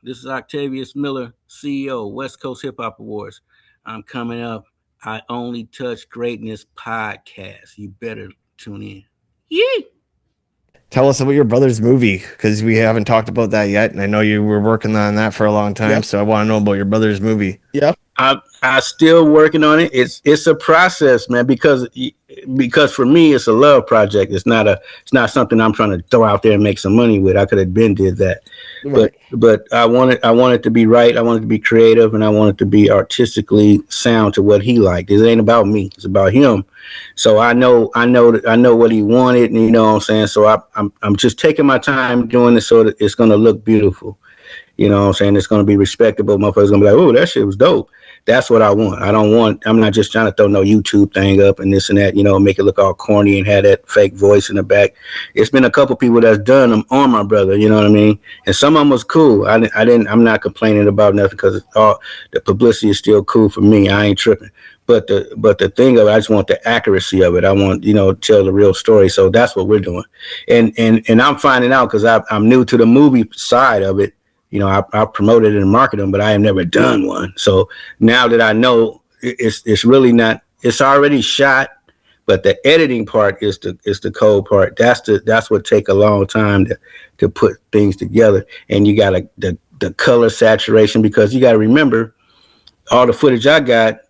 This is Octavius Miller, CEO, Westcoast Hip Hop Awards. I'm coming up. I Only Touch Greatness podcast. You better tune in. Yee! Tell us about your brother's movie because we haven't talked about that yet, and I know you were working on that for a long time. Yep. So I want to know about your brother's movie. Yeah. I still working on it. It's a process, man, because for me it's a love project. It's not something I'm trying to throw out there and make some money with. I could have been did that. Right. But I want it to be right. I want it to be creative, and I want it to be artistically sound to what he liked. It ain't about me. It's about him. So I know what he wanted, and you know what I'm saying. So I'm just taking my time doing this so that it's gonna look beautiful. You know what I'm saying? It's gonna be respectable. Motherfuckers gonna be like, oh, that shit was dope. That's what I want. I'm not just trying to throw no YouTube thing up and this and that, you know, make it look all corny and have that fake voice in the back. It's been a couple people that's done them on my brother, you know what I mean? And some of them was cool. I'm not complaining about nothing because all the publicity is still cool for me. I ain't tripping. But the thing of it, I just want the accuracy of it. I want, you know, tell the real story. So that's what we're doing. And I'm finding out because I'm new to the movie side of it. You know, I promoted and marketed them, but I have never done one. So now that I know, it's really not. It's already shot, but the editing part is the cold part. That's what take a long time to put things together. And you got the color saturation because you got to remember all the footage I got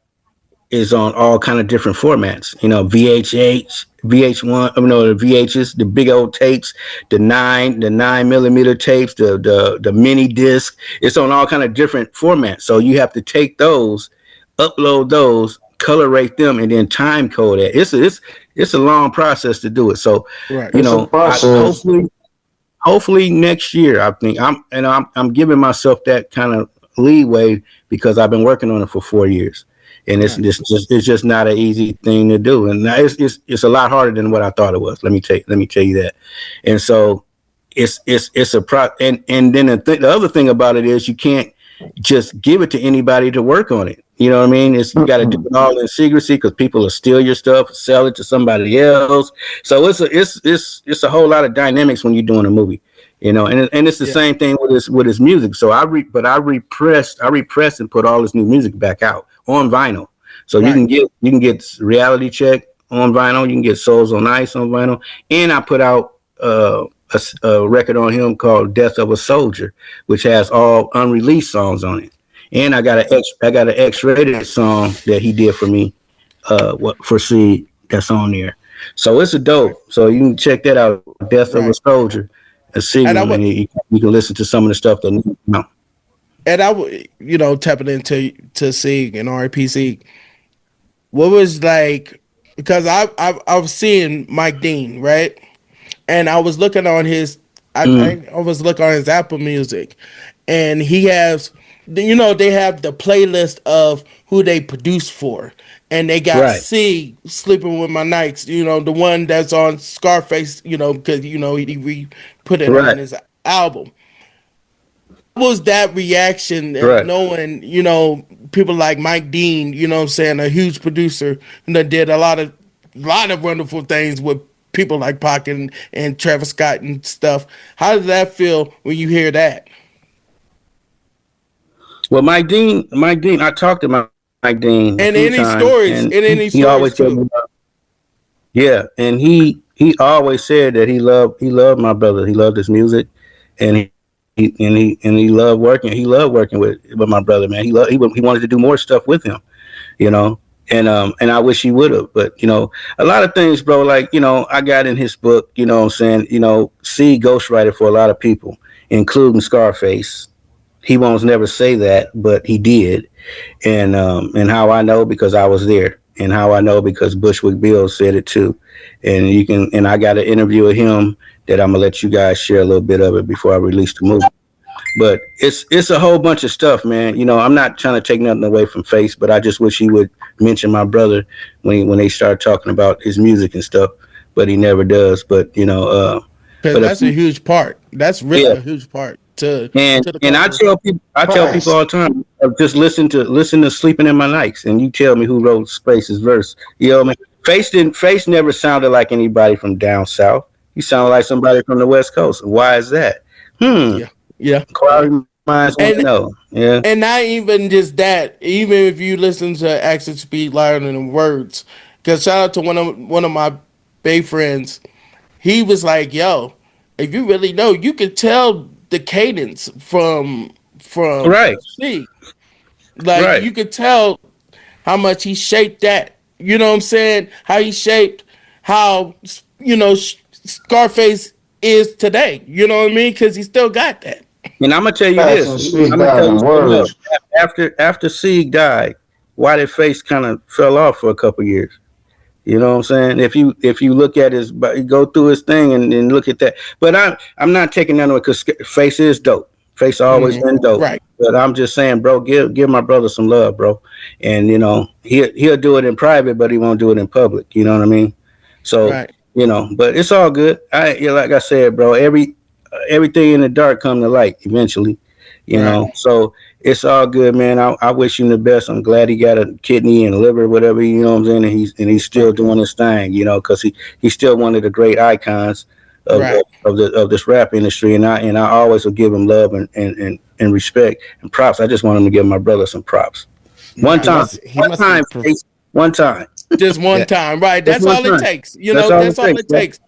is on all kind of different formats. You know, VHS, VH1, the VHs, the big old tapes, the 9mm tapes, the mini disc. It's on all kind of different formats. So you have to take those, upload those, color rate them, and then time code it. It's a long process to do it. So right. You know, hopefully next year. I think I'm giving myself that kind of leeway because I've been working on it for 4 years. And it's just not an easy thing to do, and it's a lot harder than what I thought it was. Let me tell you that. And so it's a pro. And then the other thing about it is you can't just give it to anybody to work on it. You know what I mean? You got to do it all in secrecy because people will steal your stuff, sell it to somebody else. So it's a whole lot of dynamics when you're doing a movie. You know, and it's the same thing with his music. So I repressed and put all this new music back out on vinyl. So right. you can get Reality Check on vinyl. You can get Souls on Ice on vinyl. And I put out a record on him called Death of a Soldier, which has all unreleased songs on it. And I got an X-rated song that he did for me, for Seed, that's on there. So it's a dope. So you can check that out, Death of a Soldier. And you can listen to some of the stuff that you know. And I would, tapping into Sig and RPC. What was like? Because I was seeing Mike Dean, right, and I was looking on his, I was looking on his Apple Music, and he has, they have the playlist of who they produce for. And they got C Sleeping with My Nights, the one that's on Scarface, because, he put it on his album. What was that reaction knowing, people like Mike Dean, a huge producer that did a lot of wonderful things with people like Pac and Travis Scott and stuff. How does that feel when you hear that? Well, Mike Dean, I talked to Mike Dean and any stories he always too. Yeah, and he always said that he loved my brother. He loved his music, and he loved working. He loved working with my brother, man. He wanted to do more stuff with him, And I wish he would have, but a lot of things, bro. Like I got in his book. You know what I'm saying? C ghostwriter for a lot of people, including Scarface. He won't never say that, but he did. And how I know because I was there, and how I know because Bushwick Bill said it too. And I got an interview with him that I'm gonna let you guys share a little bit of it before I release the movie. But it's a whole bunch of stuff, man. I'm not trying to take nothing away from Face, but I just wish he would mention my brother when they start talking about his music and stuff. But he never does. But but that's a huge part. That's really a huge part. And I tell people all the time, just listen to Sleeping in My Nights, and you tell me who wrote Space's verse. You know what I mean? Face never sounded like anybody from down south. He sounded like somebody from the West Coast. Why is that? Yeah. Quality minds want to And know. Yeah. and not even just that. Even if you listen to Action Speed Louder Than Words, because shout out to one of my Bay friends. He was like, "Yo, if you really know, you could tell the cadence from Right. C. Like Right. you could tell how much he shaped that. You know what I'm saying? How he shaped how Scarface is today. You know what I mean? Because he still got that. And I'm gonna tell you Facts this. and speak I'm gonna tell down you in something else. words. After Sieg died, why did Face kind of fell off for a couple years? You know what I'm saying? If you look at his, go through his thing and look at that. But I'm not taking that away because Face is dope. Face always been dope. Right, But I'm just saying, bro, give my brother some love, bro. And he'll do it in private, but he won't do it in public. You know what I mean? So right, but it's all good. Like I said, bro. Everything in the dark come to light eventually. right, So it's all good, man. I wish him the best. I'm glad he got a kidney and liver, whatever. You know what I'm saying? And he's still right, doing his thing. Because he's still one of the great icons of right. of this rap industry. And I always will give him love and respect and props. I just want him to give my brother some props. One Right. time, He must be Face. One time, Just one yeah. time. Right. just That's one all it time. takes. That's all it That's all takes, it bro. takes.